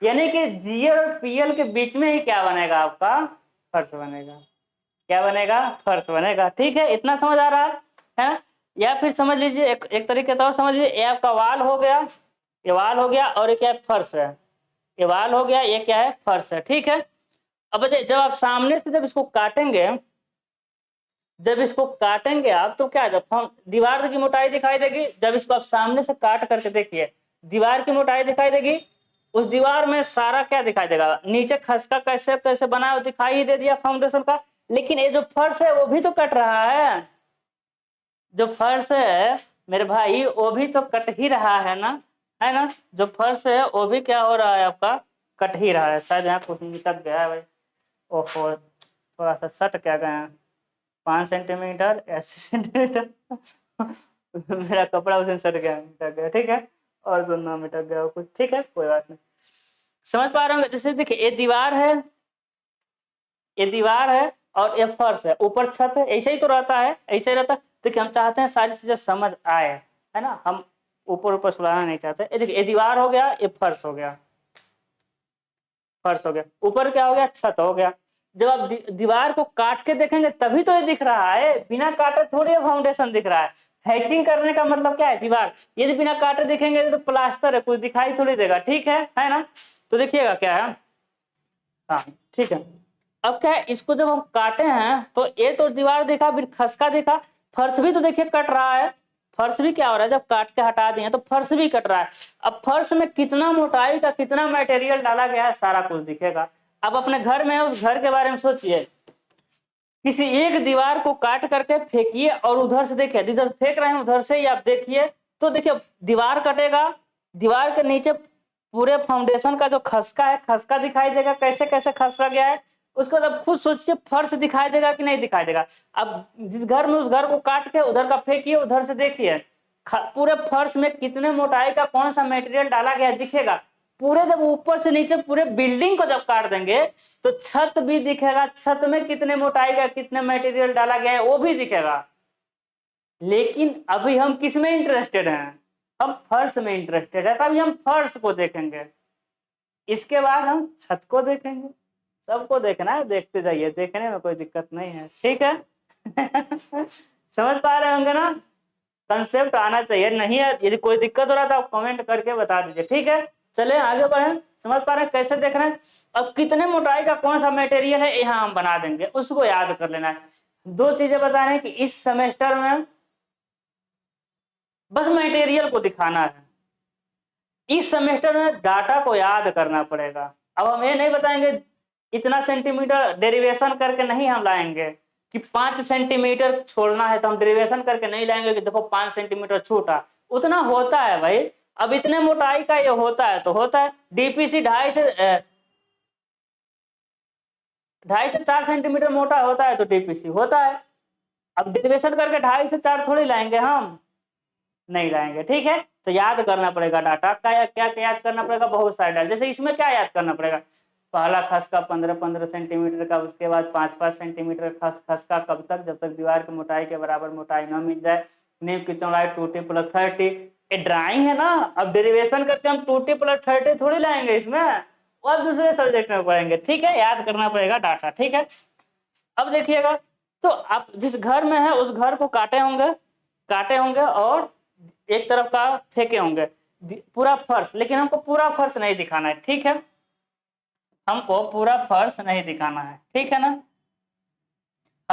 यानी कि जीएल और पीएल के बीच में ही क्या बनेगा, आपका फर्श बनेगा। क्या बनेगा, फर्श बनेगा। ठीक है, इतना समझ आ रहा है। या फिर समझ लीजिए एक तरीके से और समझ लीजिए, ये आपका वाल हो गया, ये वाल हो गया, और ये क्या है, फर्श है, ये वाल हो गया, ये क्या है, फर्श है। ठीक है, अब बताइए जब आप सामने से जब इसको काटेंगे, जब इसको काटेंगे आप तो क्या, जब हम दीवार की मोटाई दिखाई देगी, जब इसको आप सामने से काट करके देखिए दीवार की मोटाई दिखाई देगी, उस दीवार में सारा क्या दिखाई देगा, नीचे खसका कैसे कैसे बना है दिखाई ही दे दिया फाउंडेशन का, लेकिन ये जो फर्श है वो भी तो कट रहा है, जो फर्श है मेरे भाई वो भी तो कट ही रहा है ना, है ना। जो फर्श है वो भी क्या हो रहा है, आपका कट ही रहा है। शायद यहाँ कुछ निकल गया है भाई, ओहो थोड़ा सा सट क्या गया, 5 सेंटीमीटर या 6 सेंटीमीटर मेरा कपड़ा उसे सट गया, मिटक गया, ठीक है, और तो ना मिटक गया कुछ, ठीक है कोई बात नहीं। समझ पा रहे होंगे, जैसे देखिए ये दीवार है, ये दीवार है और ये फर्श है, ऊपर छत है, ऐसे ही तो रहता है, ऐसे ही रहता है। देखिए हम चाहते हैं सारी चीजें समझ आए, है ना, हम ऊपर ऊपर सुलाना नहीं चाहते। ये देखिए ये दीवार हो गया, ये फर्श हो गया, फर्श हो गया, ऊपर क्या हो गया, छत हो गया। जब आप दीवार को काट के देखेंगे तभी तो ये दिख रहा है, बिना काटे थोड़ी फाउंडेशन दिख रहा है। हैचिंग करने का मतलब क्या है, दीवार यदि बिना काटे देखेंगे तो प्लास्टर है, कुछ दिखाई थोड़ी देगा, ठीक है ना। तो देखिएगा क्या है, हाँ ठीक है। अब क्या है, इसको जब हम काटे हैं तो ये तो दीवार देखा, फिर खसका देखा, फर्श भी तो देखिए कट रहा है, फर्श भी क्या हो रहा है, जब काट के हटा दिए तो फर्श भी कट रहा है। अब फर्श में कितना मोटाई का कितना मटेरियल डाला गया है सारा कुछ दिखेगा। अब अपने घर में है, उस घर के बारे में सोचिए, किसी एक दीवार को काट करके फेंकिए और उधर से देखिए, जिधर फेंक रहे हैं उधर से ही आप देखिए, तो देखिए दीवार कटेगा, दीवार के नीचे पूरे फाउंडेशन का जो खसका है, खसका दिखाई देगा, कैसे कैसे खसका गया है। उसको जब खुद सोचिए फर्श दिखाई देगा कि नहीं दिखाई देगा। अब जिस घर में, उस घर को काट के उधर का फेंकिए, उधर से देखिए पूरे फर्श में कितने मोटाई का कौन सा मटेरियल डाला गया दिखेगा। पूरे जब ऊपर से नीचे पूरे बिल्डिंग को जब काट देंगे तो छत भी दिखेगा, छत में कितने मोटाई का कितने मटेरियल डाला गया है वो भी दिखेगा। लेकिन अभी हम किस में इंटरेस्टेड हैं, हम फर्श में इंटरेस्टेड है, तभी हम फर्श को देखेंगे, इसके बाद हम छत को देखेंगे। सबको देखना है, देखते जाइए, देखने में कोई दिक्कत नहीं है, ठीक है समझ पा रहे होंगे ना, कंसेप्ट आना चाहिए। नहीं है, यदि कोई दिक्कत हो रहा था आप कमेंट करके बता दीजिए, ठीक है। चले आगे बढ़े, समझ पा रहे हैं कैसे देख रहे हैं। अब कितने मोटाई का कौन सा मटेरियल है यहाँ हम बना देंगे, उसको याद कर लेना है। दो चीजें बता रहे हैं कि इस सेमेस्टर में बस मटेरियल को दिखाना है, इस सेमेस्टर में डाटा को याद करना पड़ेगा। अब हम ये नहीं बताएंगे इतना सेंटीमीटर डेरिवेशन करके नहीं हम लाएंगे कि 5 सेंटीमीटर छोड़ना है, तो हम डेरिवेशन करके नहीं लाएंगे कि देखो 5 सेंटीमीटर छूटा, उतना होता है भाई। अब इतने मोटाई का ये होता है तो होता है, डीपीसी 2.5 से 4 सेंटीमीटर मोटा होता है तो डीपीसी होता है। अब डेरिवेशन करके 2.5 से 4 थोड़ी लाएंगे, हम नहीं लाएंगे, ठीक है। तो याद करना पड़ेगा डाटा का, या क्या क्या याद करना पड़ेगा, बहुत सारे डाटा। जैसे इसमें क्या याद करना पड़ेगा, पहला खसका 15-15 सेंटीमीटर का, उसके बाद 5-5 सेंटीमीटर खसका, कब तक, जब तक दीवार की मोटाई के बराबर मोटाई न मिल जाए। नींव की चौड़ाई 2t+30, ये ड्राइंग है ना। अब डेरिवेशन करके हम 2t+30 थोड़ी लाएंगे इसमें, और दूसरे सब्जेक्ट में पढ़ेंगे, ठीक है। याद करना पड़ेगा डाटा, ठीक है। अब देखिएगा, तो आप जिस घर में है उस घर को काटे होंगे और एक तरफ का फेंके होंगे पूरा फर्श, लेकिन हमको पूरा फर्श नहीं दिखाना है, ठीक है, हमको पूरा फर्श नहीं दिखाना है, ठीक है ना।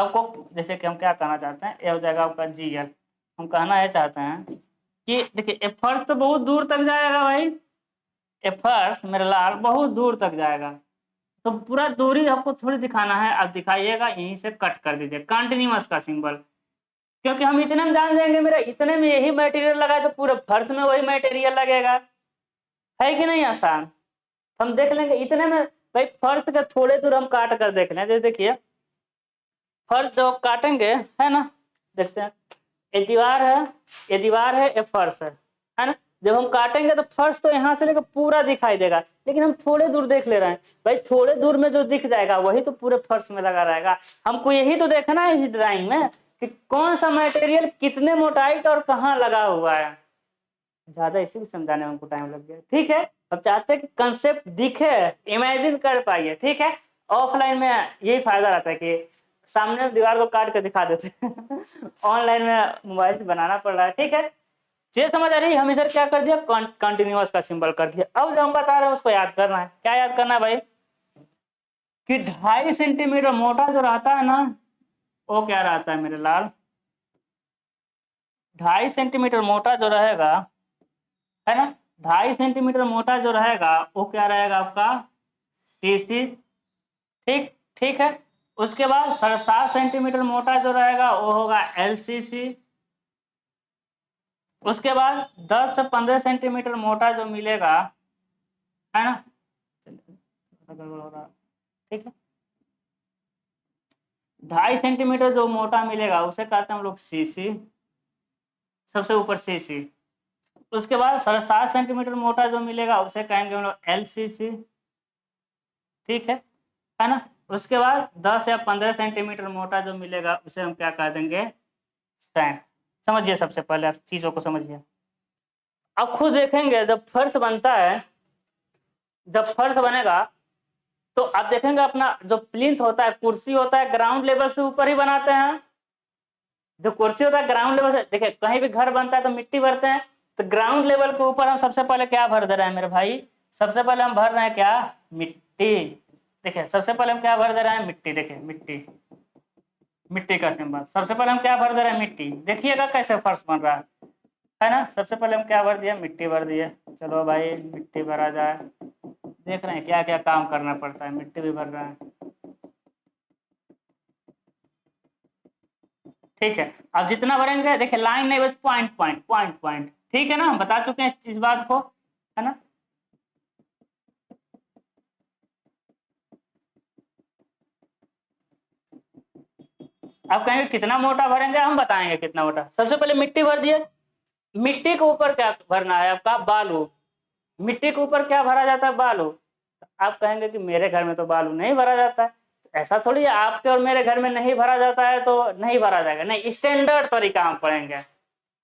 आपको जैसे कि हम क्या कहना चाहते हैं, ये हो जाएगा आपका GL। हम कहना ये चाहते हैं कि देखिए ये फर्श तो बहुत दूर तक जाएगा भाई, ये फर्श मेरे लाल बहुत दूर तक जाएगा, तो पूरा दूरी आपको थोड़ी दिखाना है। अब दिखाइएगा, यहीं से कट कर दीजिए कंटिन्यूअस का सिंबल, क्योंकि हम इतने में जान जाएंगे मेरा इतने में यही मटेरियल लगा है, तो पूरे फर्श में वही मटेरियल लगेगा, है कि नहीं आसान। हम देख लेंगे इतने में भाई, फर्श के थोड़े दूर हम काट कर देख लें। जैसे देखिए फर्श जो काटेंगे है ना, देखते हैं ये दीवार है, ये दीवार है, ये फर्श है ना। जब हम काटेंगे तो फर्श तो यहाँ से लेकर पूरा दिखाई देगा, लेकिन हम थोड़े दूर देख ले रहे हैं भाई, थोड़े दूर में जो दिख जाएगा वही तो पूरे फर्श में लगा रहेगा। हमको यही तो देखना है इस ड्राइंग में कि कौन सा मटेरियल कितने मोटाई का और कहाँ लगा हुआ है। ज्यादा इसी को समझाने में हमको टाइम लग गया, ठीक है। अब चाहते हैं कि कंसेप्ट दिखे, इमेजिन कर पाइए, ठीक है। ऑफलाइन में यही फायदा रहता है कि सामने दीवार को काट के दिखा देते हैं ऑनलाइन में मोबाइल से बनाना पड़ रहा है, ठीक है। ये समझ आ रही है, हम इधर क्या कर दिया, कंटिन्यूअस का सिंबल कर दिया। अब जो हम बता रहे हैं उसको याद करना है। क्या याद करना है भाई, कि 2.5 सेंटीमीटर मोटा जो रहता है ना, वो क्या रहता है मेरे लाल, 2.5 सेंटीमीटर मोटा जो रहेगा है ना, 2.5 सेंटीमीटर मोटा जो रहेगा वो क्या रहेगा आपका, CC, ठीक ठीक है। उसके बाद 7.5 सेंटीमीटर मोटा जो रहेगा वो होगा LCC। उसके बाद 10 से 15 सेंटीमीटर मोटा जो मिलेगा है ना, ठीक है, 2.5 सेंटीमीटर जो मोटा मिलेगा उसे कहते हैं हम लोग CC, सबसे ऊपर CC। उसके बाद 7.5 सेंटीमीटर मोटा जो मिलेगा उसे कहेंगे हम लोग LCC, ठीक है ना। उसके बाद 10 या 15 सेंटीमीटर मोटा जो मिलेगा उसे हम क्या कह देंगे, सैंड। समझिए, सबसे पहले आप चीजों को समझिए। अब खुद देखेंगे जब फर्श बनता है, जब फर्श बनेगा तो आप देखेंगे अपना जो प्लिंथ होता है, कुर्सी होता है, ग्राउंड लेवल से ऊपर ही बनाते हैं। जो कुर्सी होता है ग्राउंड लेवल से, देखिए कहीं भी घर बनता है तो मिट्टी भरते हैं, तो ग्राउंड लेवल के ऊपर हम सबसे पहले क्या भर दे रहे हैं मेरे भाई, सबसे पहले हम भर रहे हैं क्या, मिट्टी। देखिए सबसे पहले हम क्या भर दे रहे हैं, मिट्टी। देखिए मिट्टी, मिट्टी का सिंबल, सबसे पहले हम क्या भर दे रहे हैं, मिट्टी। देखिएगा कैसे फर्श बन रहा है ना। सबसे पहले हम क्या भर दिए, मिट्टी भर दिए। चलो भाई मिट्टी भरा जाए, देख रहे हैं क्या क्या काम करना पड़ता है, मिट्टी भी भर रहा है, ठीक है। अब जितना भरेंगे, देखिए लाइन नहीं बस पॉइंट पॉइंट पॉइंट पॉइंट, ठीक है ना, हम बता चुके हैं इस बात को, है ना। अब कहेंगे कितना मोटा भरेंगे, हम बताएंगे कितना मोटा। सबसे पहले मिट्टी भर दिए, मिट्टी के ऊपर क्या भरना है आपका, बालू। मिट्टी के ऊपर क्या भरा जाता है, बालू। आप कहेंगे कि मेरे घर में तो बालू नहीं भरा जाता है, ऐसा थोड़ी है आपके और मेरे घर में नहीं भरा जाता है तो नहीं भरा जाएगा, नहीं, स्टैंडर्ड तरीका हम पढ़ेंगे।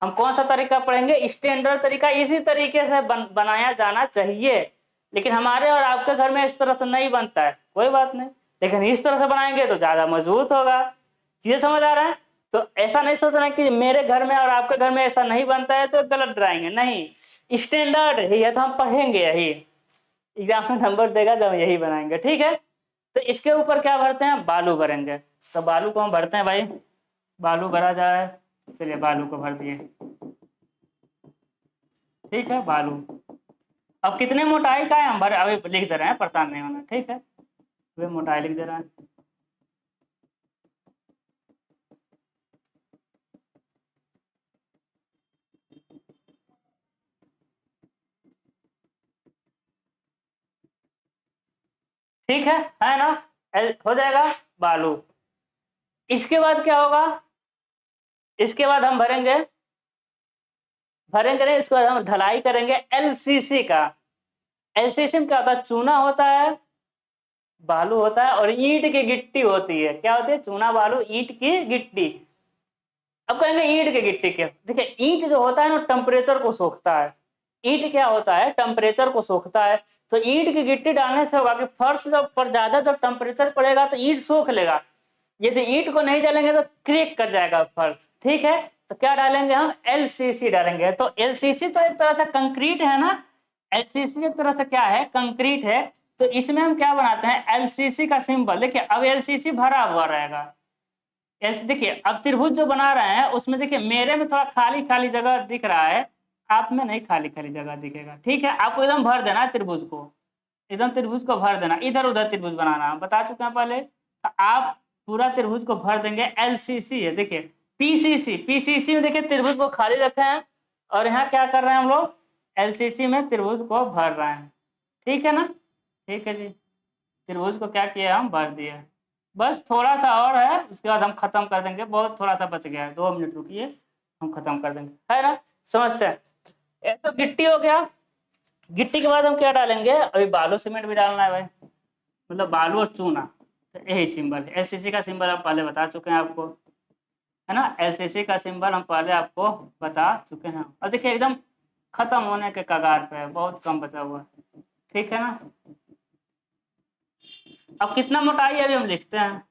हम कौन सा तरीका पढ़ेंगे, स्टैंडर्ड तरीका। इसी तरीके से बनाया जाना चाहिए, लेकिन हमारे और आपके घर में इस तरह से नहीं बनता है, कोई बात नहीं, लेकिन इस तरह से बनाएंगे तो ज्यादा मजबूत होगा। चीजें समझ आ रहा है। तो ऐसा नहीं सोचना कि मेरे घर में और आपके घर में ऐसा नहीं बनता है तो गलत ड्राइंग है, नहीं, स्टैंडर्ड ही है तो हम पढ़ेंगे यही, एग्जाम में नंबर देगा जब यही बनाएंगे, ठीक है। तो इसके ऊपर क्या भरते हैं, बालू भरेंगे। तो बालू को हम भरते हैं भाई, बालू भरा जाए, चलिए बालू को भर दिए, ठीक है, बालू। अब कितने मोटाई का है हम भर अभी लिख दे रहे हैं, परेशान नहीं होना, ठीक है, अभी मोटाई लिख दे रहे हैं। ठीक है ना, हो जाएगा बालू। इसके बाद क्या होगा, इसके बाद हम भरेंगे, भरेंगे नहीं, इसके बाद हम ढलाई करेंगे LCC का। LCC में क्या होता है, चूना होता है, बालू होता है और ईंट की गिट्टी होती है। क्या होती है, चूना बालू ईंट की गिट्टी। अब कहेंगे ईंट की गिट्टी क्या, देखिए ईंट जो होता है ना टेम्परेचर को सोखता है। ईंट क्या होता है, टेम्परेचर को सोखता है। तो ईंट की गिट्टी डालने से होगा कि फर्श जब पर ज्यादा जब टेम्परेचर पड़ेगा तो ईंट सोख लेगा। यदि ईंट को नहीं डालेंगे तो क्रैक कर जाएगा फर्श, ठीक है। तो क्या डालेंगे हम, LCC डालेंगे। तो LCC तो एक तरह से कंक्रीट है ना, LCC एक तरह से क्या है, कंक्रीट है। तो इसमें हम क्या बनाते हैं, LCC का सिंबल। देखिए अब LCC भरा हुआ रहेगा, ऐसे देखिए, अब त्रिभुज जो बना रहे हैं उसमें देखिए मेरे में थोड़ा खाली खाली जगह दिख रहा है, आप में नहीं खाली खाली जगह दिखेगा। ठीक है, आपको एकदम भर देना है त्रिभुज को, एकदम त्रिभुज को भर देना, इधर उधर त्रिभुज बनाना हम बता चुके हैं पहले। तो आप पूरा त्रिभुज को भर देंगे। एलसीसी है देखिए, पीसीसी, पीसीसी में देखिए त्रिभुज को खाली रखे हैं और यहाँ क्या कर रहे हैं हम लोग, एलसीसी में त्रिभुज को भर रहे हैं। ठीक है ना, ठीक है जी, त्रिभुज को क्या किया हम, भर दिया। बस थोड़ा सा और है, उसके बाद हम खत्म कर देंगे, बहुत थोड़ा सा बच गया है, 2 मिनट रुकिए, हम खत्म कर देंगे, है ना, समझते हैं। ये तो गिट्टी हो गया। गिट्टी के बाद हम क्या डालेंगे, अभी बालू सीमेंट भी डालना है भाई, मतलब बालू और चूना। तो यही सिंबल है, एलसीसी का सिंबल हम पहले बता चुके हैं आपको, है ना, एलसीसी का सिंबल हम पहले आपको बता चुके हैं। और देखिए एकदम खत्म होने के कगार पे है, बहुत कम बचा हुआ है। ठीक है ना, अब कितना मोटाई है अभी हम लिखते हैं,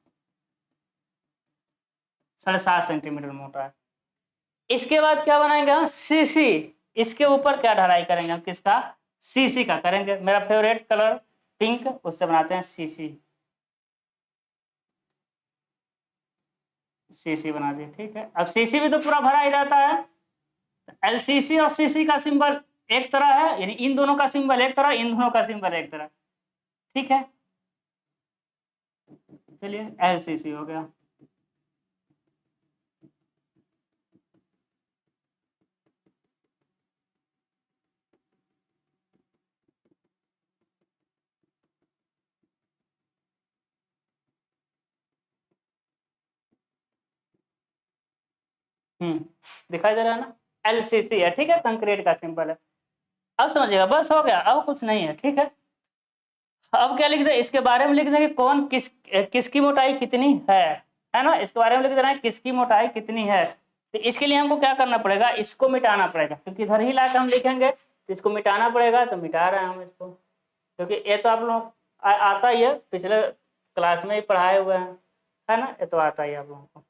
7.5 सेंटीमीटर मोटा है। इसके बाद क्या बनाएंगे हम, सीसी। इसके ऊपर क्या ढलाई करेंगे हम, किसका, सीसी का करेंगे। मेरा फेवरेट कलर पिंक, उससे बनाते हैं सीसी, सीसी बना दिए। ठीक है, अब सीसी भी तो पूरा भरा ही रहता है, एलसीसी और सीसी का सिंबल एक तरह है, यानी इन दोनों का सिंबल एक तरह, इन दोनों का सिंबल एक तरह। ठीक है, चलिए एलसीसी हो गया। दिखाई दे रहा है ना, एलसीसी है। ठीक है, कंक्रीट का सिंबल है। अब समझिएगा, बस हो गया, अब कुछ नहीं है। ठीक है, अब क्या लिख दे, इसके बारे में लिख देंगे कौन किसकी मोटाई कितनी है ना, इसके बारे में लिख देना है किसकी मोटाई कितनी है। तो इसके लिए हमको क्या करना पड़ेगा, इसको मिटाना पड़ेगा, क्योंकि इधर ही लाकर हम लिखेंगे तो इसको मिटाना पड़ेगा, तो मिटा रहे हैं हम इसको, क्योंकि ये तो आप लोग आता ही है, पिछले क्लास में ही पढ़ाए हुए हैं, है ना, ये तो आता ही है आप लोगों को।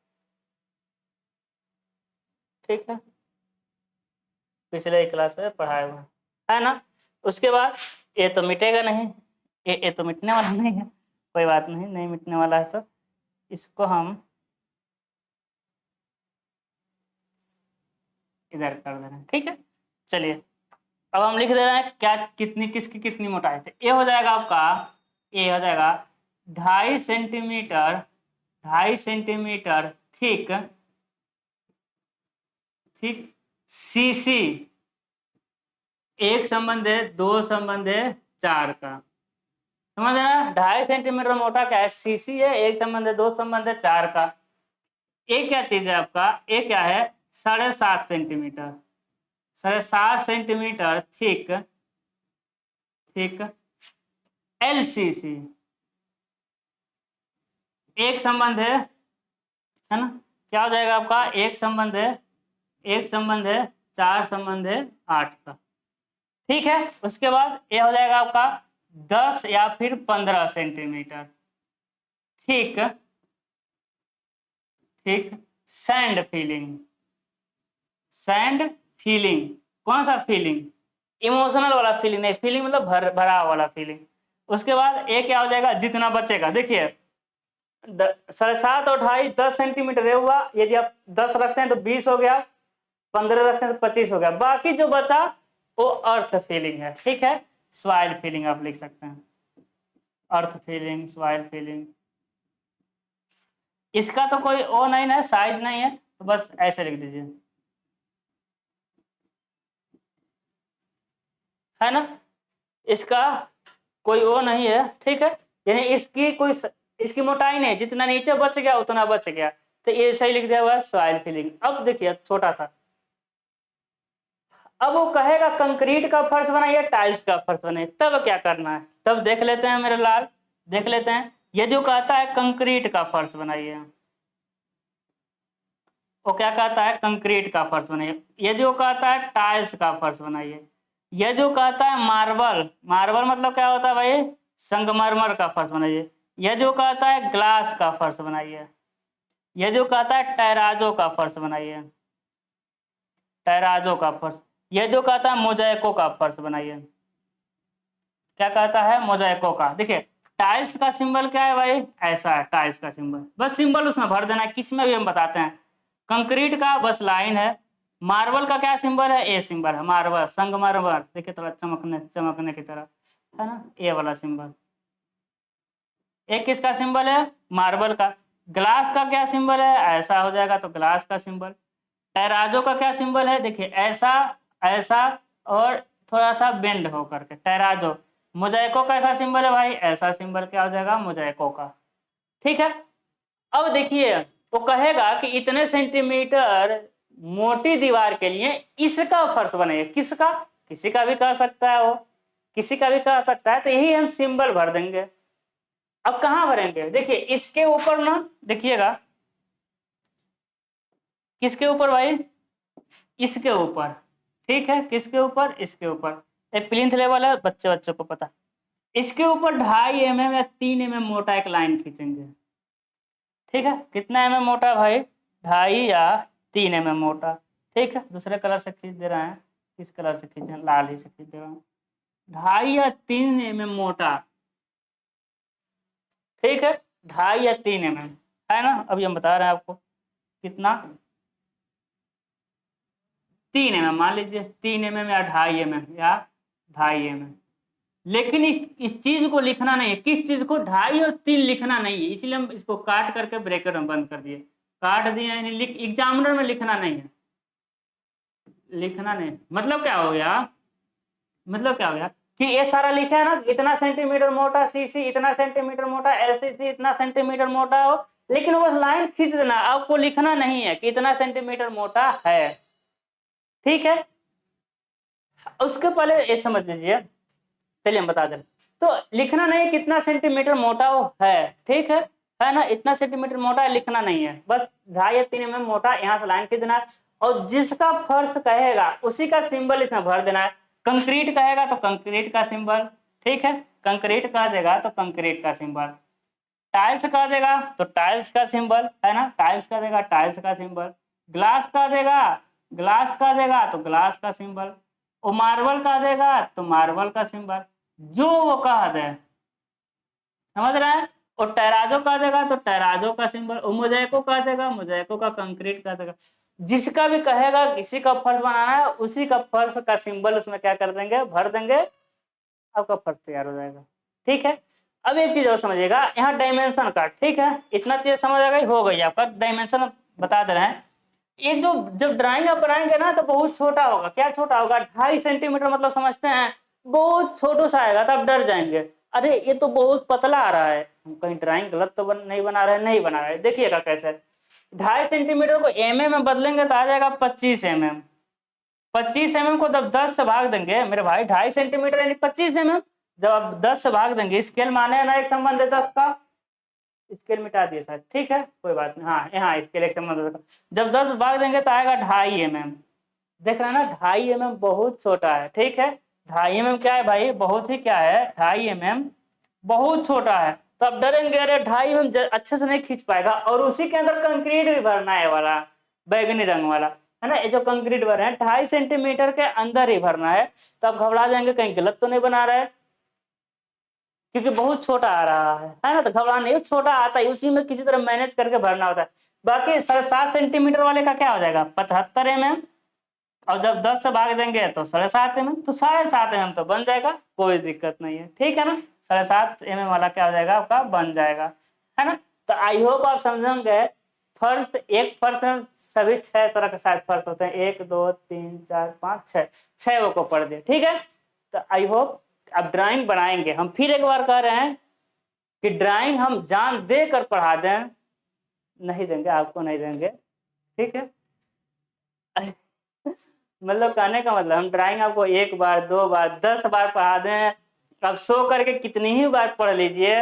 ठीक है, पिछले ही क्लास में पढ़ाए हुए हैं, है ना। उसके बाद ये तो मिटेगा नहीं, ये तो मिटने वाला नहीं है, कोई बात नहीं, नहीं मिटने वाला है, तो इसको हम इधर कर दे रहे हैं। ठीक है, चलिए अब हम लिख दे रहे हैं क्या, कितनी किसकी कितनी मोटाई है। ये हो जाएगा आपका, ये हो जाएगा 2.5 centimetre, 2.5 centimetre thick, thick CC, एक संबंध है, दो संबंध है, चार का, समझ रहे हैं। 2.5 सेंटीमीटर मोटा क्या है, सीसी है, एक संबंध है, दो संबंध है, चार का। ये क्या चीज है आपका, ये क्या है, 7.5 centimetre, 7.5 centimetre thick, thick LCC, एक संबंध है ना, क्या हो जाएगा आपका, एक संबंध है, एक संबंध है, चार संबंध है, 8 का। ठीक है, उसके बाद ये हो जाएगा आपका 10 या फिर 15 सेंटीमीटर ठीक, ठीक सैंड फीलिंग, सैंड फीलिंग, कौन सा फीलिंग, इमोशनल वाला फीलिंग नहीं, फीलिंग मतलब भरा वाला फीलिंग। उसके बाद ये क्या हो जाएगा, जितना बचेगा, देखिए 7.5 और 2.5 10 सेंटीमीटर ये हुआ, यदि आप 10 रखते हैं तो 20 हो गया, 15 रखते हैं तो 25 हो गया, बाकी जो बचा वो अर्थ फीलिंग है। ठीक है, सॉइल फीलिंग आप लिख सकते हैं, अर्थ फीलिंग, सॉइल फीलिंग। इसका तो कोई ओ नहीं है, साइज नहीं है, तो बस ऐसे लिख दीजिए, है ना, इसका कोई ओ नहीं है। ठीक है, यानी इसकी कोई इसकी मोटाई नहीं, जितना नीचे बच गया उतना बच गया, तो ये सही लिख दिया हुआ है, सॉइल फीलिंग। अब देखिए छोटा सा, अब वो कहेगा कंक्रीट का फर्श बनाइए, टाइल्स का फर्श बनाइए, तब क्या करना है, तब देख लेते हैं मेरे लाल, देख लेते हैं। ये जो कहता है कंक्रीट का फर्श बनाइए, वो क्या कहता है, कंक्रीट का फर्श बनाइए। ये जो कहता है टाइल्स का फर्श बनाइए। ये जो कहता है मार्बल, मार्बल मतलब क्या होता है भाई, संगमरमर का फर्श बनाइए। ये जो कहता है ग्लास का फर्श बनाइए। ये जो कहता है टैराजो का फर्श बनाइए, टैराजो का फर्श। ये जो कहता है मोज़ेको का फर्श बनाइए, क्या कहता है, मोज़ेको का। देखिए टाइल्स का सिंबल क्या है भाई, ऐसा है टाइल्स का सिंबल, बस सिंबल उसमें भर देना है, किस में भी हम बताते हैं। कंक्रीट का बस लाइन है। मार्बल का क्या सिंबल है, ए सिंबल है, मार्बल संगमरमर, देखिए थोड़ा चमकने चमकने की तरह है ना, ए वाला सिंबल। एक किसका सिंबल है, मार्बल का। ग्लास का क्या सिंबल है, ऐसा हो जाएगा तो ग्लास का सिंबल। टैराजो का क्या सिंबल है, देखिए ऐसा, ऐसा और थोड़ा सा बेंड होकर के, टैराजो। मोजाइको का ऐसा सिंबल है भाई, ऐसा सिंबल क्या हो जाएगा, मोजाइको का। ठीक है। अब देखिए वो कहेगा कि इतने सेंटीमीटर मोटी दीवार के लिए इसका फर्श बनेगा, किसका, किसी का भी कह सकता है वो, किसी का भी कह सकता है, तो यही हम सिंबल भर देंगे। अब कहां भरेंगे, देखिए इसके ऊपर ना, देखिएगा किसके ऊपर भाई, इसके ऊपर। ठीक है, किसके ऊपर, इसके ऊपर। एक प्लिंथ लेवल है, बच्चे बच्चों को पता। इसके ऊपर 2.5 mm या 3 mm मोटा एक लाइन खींचेंगे। ठीक है, कितना mm मोटा भाई, 2.5 या 3 mm मोटा। ठीक है, दूसरे कलर से खींच दे रहे हैं, किस कलर से खींचे, लाल ही से खींच दे रहा हूँ। 2.5 या 3 mm मोटा। ठीक है, 2.5 या 3 mm है ना, अभी हम बता रहे हैं आपको कितना, 3 mm मान लीजिए, 3 mm या 2.5 mm या 2.5 mm। लेकिन इस चीज को लिखना नहीं है, किस चीज को, 2.5 और 3 लिखना नहीं है, इसलिए हम इसको काट करके ब्रैकेट में बंद कर दिए, काट दिए, यानी लिख, एग्जामिनर में लिखना नहीं है, लिखना नहीं। मतलब क्या हो गया, मतलब क्या हो गया कि ये सारा लिखा है ना, इतना सेंटीमीटर मोटा सीसी, इतना सेंटीमीटर मोटा एलसीसी, इतना सेंटीमीटर मोटा हो, लेकिन वो लाइन खींच देना, आपको लिखना नहीं है कि इतना सेंटीमीटर मोटा है। ठीक है, उसके पहले ये समझ लीजिए, चलिए हम बता दें। तो लिखना नहीं कितना सेंटीमीटर मोटा वो है, ठीक है ना, इतना सेंटीमीटर मोटा है लिखना नहीं है, बस 2.5 या 3 mm मोटा, यहाँ से लाइन खींच देना है। और जिसका फर्श कहेगा उसी का सिंबल इसमें भर देना है। कंक्रीट कहेगा तो कंक्रीट का सिंबल, ठीक है, कंक्रीट कह देगा तो कंक्रीट का सिंबल। टाइल्स कह देगा तो टाइल्स का सिंबल, है ना, टाइल्स का देगा टाइल्स का सिंबल। ग्लास का देगा, ग्लास का देगा तो ग्लास का सिंबल। वो मार्बल का देगा तो मार्बल का सिंबल, जो वो कह दे, समझ रहे हैं। और टेराजो का देगा तो टेराजो का सिंबल, और मोजाइको का देगा मोजाइको का, कंक्रीट का देगा। जिसका भी कहेगा किसी का फर्श बनाना है, उसी का फर्श का सिंबल उसमें क्या कर देंगे, भर देंगे, आपका फर्श तैयार हो जाएगा। ठीक है, अब एक चीज और समझिएगा, यहाँ डायमेंशन का, ठीक है, इतना चीज समझ आ गई, हो गई आपका डायमेंशन, बता दे रहे हैं। ये जो जब ड्राइंग आप बनाएंगे ना तो बहुत छोटा होगा, क्या छोटा होगा, 2.5 सेंटीमीटर, मतलब समझते हैं बहुत छोटू सा आएगा, तो आप डर जाएंगे, अरे ये तो बहुत पतला आ रहा है, हम कहीं ड्राइंग गलत तो नहीं बना रहे, नहीं बना रहे, देखिएगा कैसे। 2.5 सेंटीमीटर को mm में बदलेंगे तो आ जाएगा 25 mm। 25 mm को जब 10 से भाग देंगे मेरे भाई, 2.5 सेंटीमीटर यानी 25 mm, जब आप 10 से भाग देंगे, स्केल माने ना, एक संबंध है 10 का, स्केल मिटा दिए सर, ठीक है कोई बात नहीं, हाँ यहाँ स्केल एक संबंध है, जब 10 भाग देंगे तो आएगा 2.5 mm। देख रहे हैं ना, 2.5 mm बहुत छोटा है, ठीक है, 2.5 mm क्या है भाई, बहुत ही क्या है, 2.5 mm बहुत छोटा है। तो अब डरेंगे, अरे 2.5 mm अच्छे से नहीं खींच पाएगा, और उसी के अंदर कंक्रीट भी भरना है वाला, बैगनी रंग वाला, है ना, ये जो कंक्रीट भर रहे हैं 2.5 सेंटीमीटर के अंदर ही भरना है। तो अब घबरा जाएंगे कहीं गलत तो नहीं बना रहे, क्योंकि बहुत छोटा आ रहा है ना, तो घबरा नहीं, छोटा आता है उसी में किसी तरह मैनेज करके भरना होता है। बाकी 7.5 सेंटीमीटर वाले का क्या हो जाएगा, 75 mm, और जब 10 से भाग देंगे तो 7.5 mm, तो 7.5 mm तो बन जाएगा, कोई दिक्कत नहीं है, ठीक है ना, 7.5 mm वाला क्या हो जाएगा आपका, बन जाएगा, है ना। तो आई होप आप समझेंगे। फर्श, एक फर्श में सभी 6 तरह के शायद फर्श होते हैं, 1 2 3 4 5 6, 6 वो को पढ़ दिए, ठीक है। तो आई होप अब ड्राइंग बनाएंगे, हम फिर एक बार कह रहे हैं कि ड्राइंग हम जान दे कर पढ़ा दें, नहीं देंगे, आपको नहीं देंगे, ठीक है। मतलब कहने का मतलब, हम ड्राइंग आपको 1 बार 2 बार 10 बार पढ़ा दें, अब सो करके कितनी ही बार पढ़ लीजिए,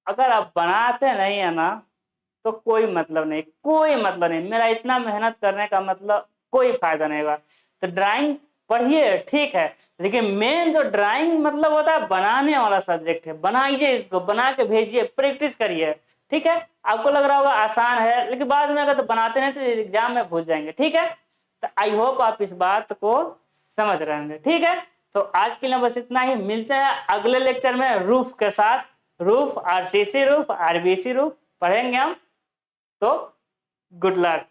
अगर आप बनाते नहीं है ना तो कोई मतलब नहीं, कोई मतलब नहीं, मेरा इतना मेहनत करने का मतलब कोई फायदा नहीं होगा। तो ड्राइंग पढ़िए, ठीक है, लेकिन मेन जो ड्राइंग मतलब होता है बनाने वाला सब्जेक्ट है, बनाइए, इसको बना के भेजिए, प्रैक्टिस करिए, ठीक है। आपको लग रहा होगा आसान है, लेकिन बाद में अगर तो बनाते नहीं तो एग्जाम में भूल जाएंगे, ठीक है। तो आई होप आप इस बात को समझ रहे होंगे, ठीक है। तो आज के लिए बस इतना ही, मिलते हैं अगले लेक्चर में रूफ के साथ। Roof, RCC roof, RBC roof पढ़ेंगे हम। तो गुड लक।